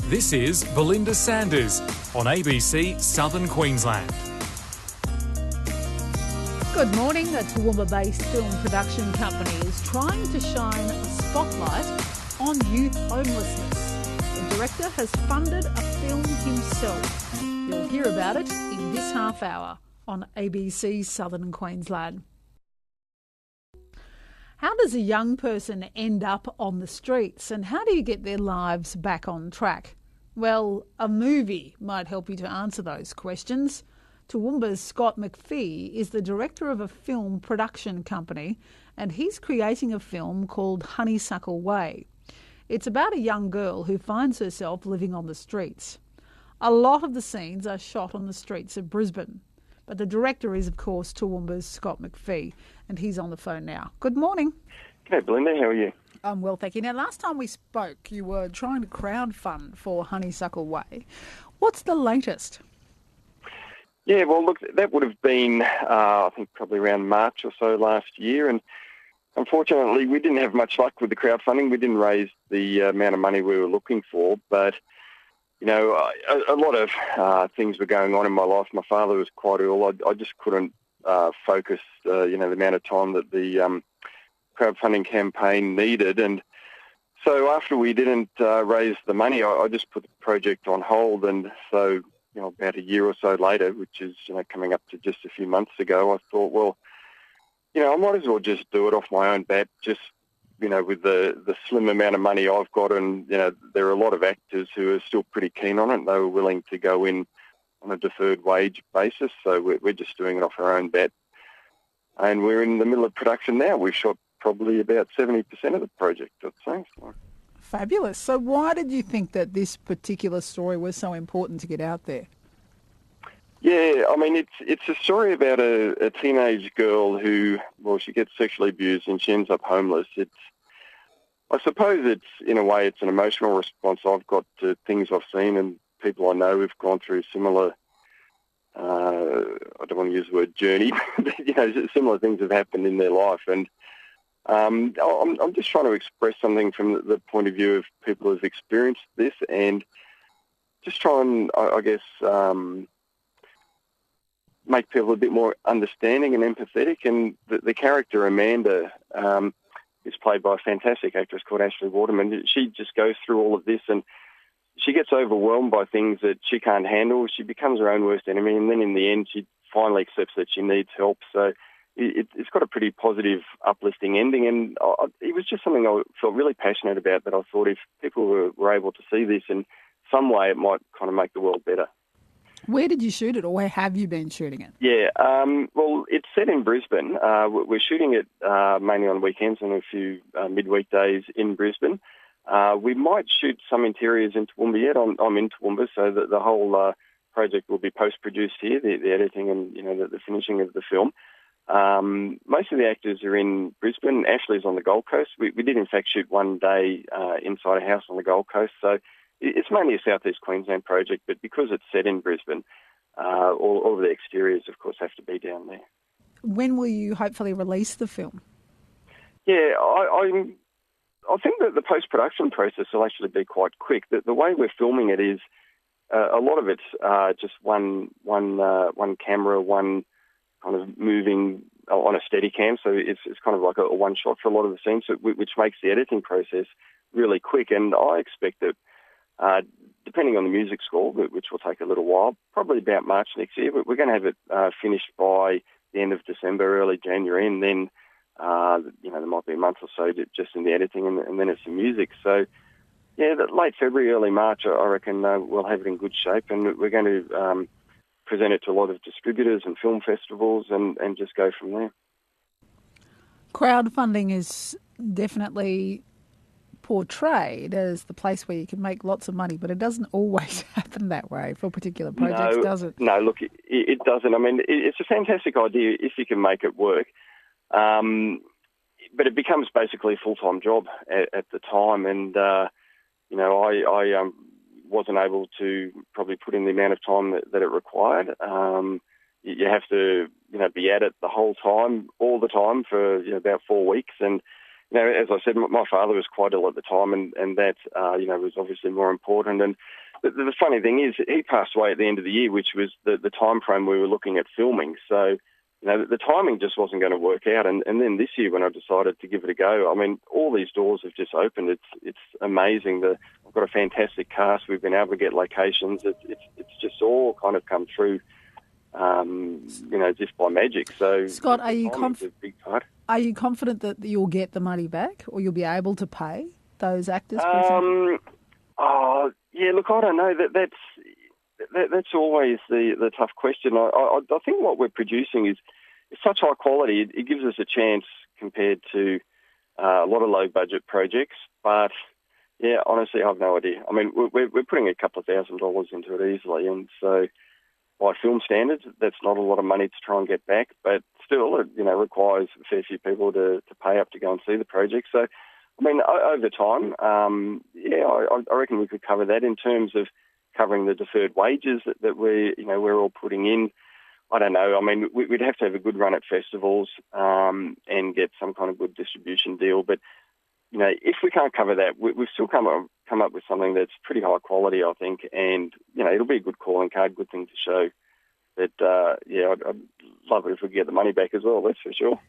This is Belinda Sanders on ABC Southern Queensland. Good morning. A Toowoomba-based film production company is trying to shine a spotlight on youth homelessness. The director has funded a film himself. You'll hear about it in this half hour on ABC Southern Queensland. How does a young person end up on the streets, and how do you get their lives back on track? Well, a movie might help you to answer those questions. Toowoomba's Scott McPhee is the director of a film production company, and he's creating a film called Honeysuckle Way. It's about a young girl who finds herself living on the streets. A lot of the scenes are shot on the streets of Brisbane. But the director is, of course, Toowoomba's Scott McPhee, and he's on the phone now. Good morning. G'day, Belinda. How are you? I'm well, thank you. Now, last time we spoke, you were trying to crowdfund for Honeysuckle Way. What's the latest? Yeah, well, look, that would have been, I think, probably around March or so last year, and unfortunately, we didn't have much luck with the crowdfunding. We didn't raise the amount of money we were looking for, but you know, a lot of things were going on in my life. My father was quite ill. I just couldn't focus, the amount of time that the crowdfunding campaign needed. And so after we didn't raise the money, I just put the project on hold. And so, about a year or so later, which is, coming up to just a few months ago, I thought, well, I might as well just do it off my own bat, just with the slim amount of money I've got, and, there are a lot of actors who are still pretty keen on it. They were willing to go in on a deferred wage basis, so we're just doing it off our own bat. And we're in the middle of production now. We've shot probably about 70% of the project, I'd say. Fabulous. So why did you think that this particular story was so important to get out there? Yeah, I mean, it's a story about a teenage girl who, she gets sexually abused and she ends up homeless. I suppose in a way, it's an emotional response I've got to things I've seen and people I know who've gone through similar, I don't want to use the word journey, but, similar things have happened in their life. And I'm just trying to express something from the point of view of people who've experienced this, and just try and, I guess, make people a bit more understanding and empathetic. And the character Amanda is played by a fantastic actress called Ashley Waterman. She just goes through all of this, and she gets overwhelmed by things that she can't handle. She becomes her own worst enemy, and then in the end she finally accepts that she needs help. So it's got a pretty positive, uplifting ending, and it was just something I felt really passionate about, that I thought if people were able to see this in some way, it might kind of make the world better. Where did you shoot it, or where have you been shooting it? Yeah, well, it's set in Brisbane. We're shooting it mainly on weekends and a few midweek days in Brisbane. We might shoot some interiors in Toowoomba yet. I'm in Toowoomba, so that the whole project will be post-produced here, the editing and the finishing of the film. Most of the actors are in Brisbane. Ashley's on the Gold Coast. We did in fact shoot one day inside a house on the Gold Coast, so it's mainly a southeast Queensland project, but because it's set in Brisbane, all of the exteriors, of course, have to be down there. When will you hopefully release the film? Yeah, I think that the post-production process will actually be quite quick. The way we're filming it is a lot of it's just one camera, one kind of moving on a Steadicam, so it's kind of like a one shot for a lot of the scenes, which makes the editing process really quick. And I expect that, depending on the music score, which will take a little while, probably about March next year, but we're going to have it finished by the end of December, early January, and then there might be a month or so just in the editing, and then it's the music. So yeah, late February, early March, I reckon we'll have it in good shape, and we're going to present it to a lot of distributors and film festivals and just go from there. Crowdfunding is definitely portrayed as the place where you can make lots of money, but it doesn't always happen that way for particular projects, does it? No, look, it doesn't. I mean, it's a fantastic idea if you can make it work. But it becomes basically a full-time job at the time, and, I wasn't able to probably put in the amount of time that it required. You have to, be at it the whole time, all the time for about 4 weeks, and as I said, my father was quite ill at the time, and that, was obviously more important. And the funny thing is, he passed away at the end of the year, which was the time frame we were looking at filming. So, the timing just wasn't going to work out. And then this year, when I decided to give it a go, I mean, all these doors have just opened. It's amazing. I've got a fantastic cast. We've been able to get locations. It's just all kind of come through, just by magic. So, Scott, are you a big part. Are you confident that you'll get the money back, or you'll be able to pay those actors? For example? Look, I don't know. That's always the tough question. I think what we're producing is such high quality. It gives us a chance compared to a lot of low budget projects. But yeah, honestly, I have no idea. I mean, we're putting a couple of $1,000s into it easily, and so by film standards, that's not a lot of money to try and get back. But still, it requires a fair few people to pay up to go and see the project. So, I mean, over time, I reckon we could cover that in terms of covering the deferred wages that we're all putting in. I don't know. I mean, we'd have to have a good run at festivals and get some kind of good distribution deal. But if we can't cover that, we've still come up with something that's pretty high quality, I think, and it'll be a good calling card, good thing to show. That I'd love it if we could get the money back as well. That's for sure.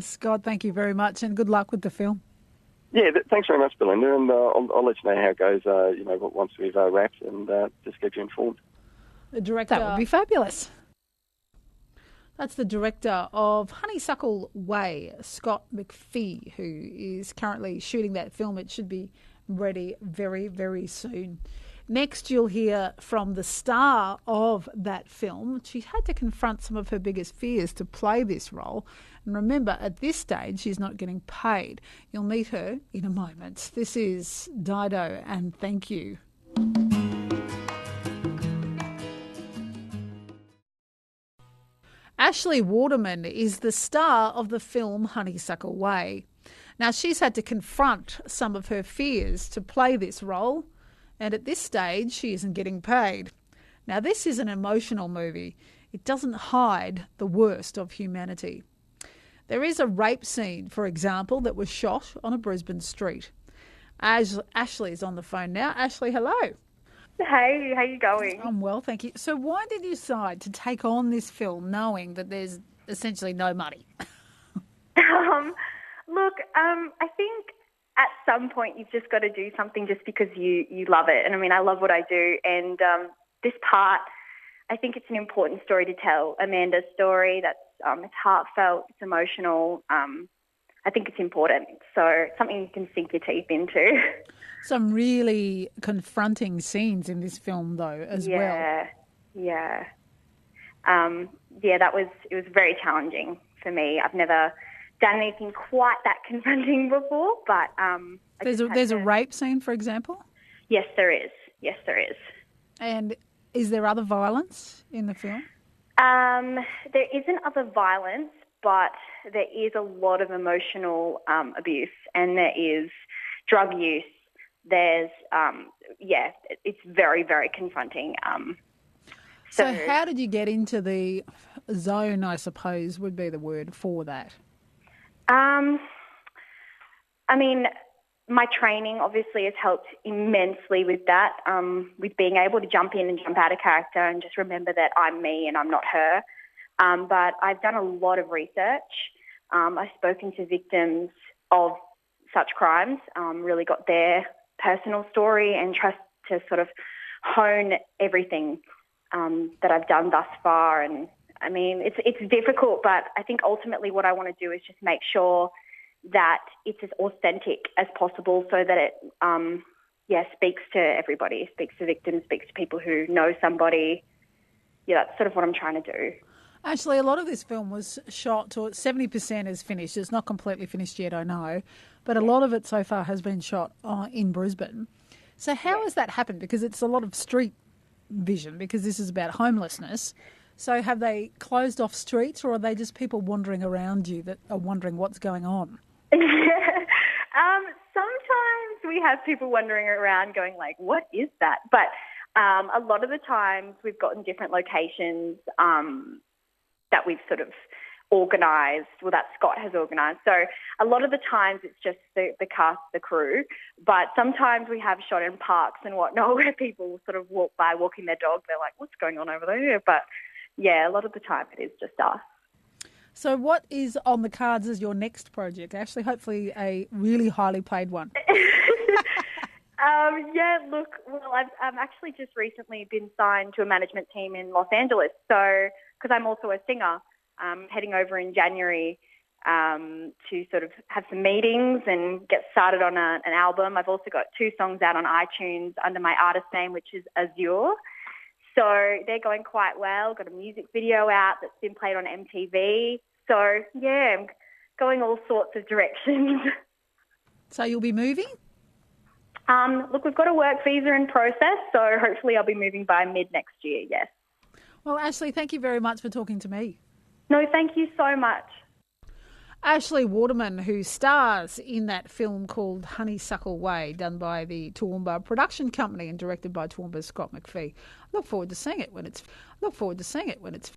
Scott, thank you very much, and good luck with the film. Yeah, thanks very much, Belinda, and I'll let you know how it goes. Once we've wrapped, and just keep you informed. The director, that would be fabulous. That's the director of Honeysuckle Way, Scott McPhee, who is currently shooting that film. It should be ready very, very soon. Next, you'll hear from the star of that film. She had to confront some of her biggest fears to play this role. And remember, at this stage, she's not getting paid. You'll meet her in a moment. This is Dido and Thank You. Ashley Waterman is the star of the film Honeysuckle Way. Now, she's had to confront some of her fears to play this role, and at this stage, she isn't getting paid. Now, this is an emotional movie. It doesn't hide the worst of humanity. There is a rape scene, for example, that was shot on a Brisbane street. Ashley's on the phone now. Ashley, hello. Hey, how you going? I'm well, thank you. So why did you decide to take on this film knowing that there's essentially no money? I think at some point you've just got to do something just because you love it. And I mean, I love what I do. And this part, I think it's an important story to tell. Amanda's story, that's it's heartfelt, it's emotional. I think it's important. So it's something you can sink your teeth into. Some really confronting scenes in this film, though, as well. Yeah. It was very challenging for me. I've never done anything quite that confronting before, but there's a rape scene, for example? Yes, there is. And is there other violence in the film? There isn't other violence, but there is a lot of emotional abuse, and there is drug use. There's, it's very, very confronting. So how did you get into the zone, I suppose, would be the word for that? I mean, my training obviously has helped immensely with that, with being able to jump in and jump out of character and just remember that I'm me and I'm not her. But I've done a lot of research. I've spoken to victims of such crimes, really got their personal story and trust to sort of hone everything that I've done thus far. And I mean, it's difficult, but I think ultimately what I want to do is just make sure that it's as authentic as possible so that it, speaks to everybody, speaks to victims, speaks to people who know somebody. Yeah, that's sort of what I'm trying to do. Actually, a lot of this film was shot to 70% is finished. It's not completely finished yet, I know, but a lot of it so far has been shot in Brisbane. So how has that happened? Because it's a lot of street vision, because this is about homelessness. So have they closed off streets, or are they just people wandering around you that are wondering what's going on? Sometimes we have people wandering around going like, what is that? But a lot of the times we've gotten different locations that we've sort of organised, well, that Scott has organised. So a lot of the times it's just the cast, the crew, but sometimes we have shot in parks and whatnot where people sort of walk by walking their dog. They're like, what's going on over there? But yeah, a lot of the time it is just us. So what is on the cards as your next project, Ashley? Hopefully a really highly paid one. Yeah, look, well, I've actually just recently been signed to a management team in Los Angeles. So, because I'm also a singer, heading over in January to sort of have some meetings and get started on an album. I've also got 2 songs out on iTunes under my artist name, which is Azure. So they're going quite well. Got a music video out that's been played on MTV. So, yeah, I'm going all sorts of directions. So you'll be moving? Look, we've got a work visa in process, so hopefully I'll be moving by mid next year, yes. Well, Ashley, thank you very much for talking to me. No, thank you so much. Ashley Waterman, who stars in that film called Honeysuckle Way, done by the Toowoomba Production Company and directed by Toowoomba's Scott McPhee. I look forward to seeing it when it's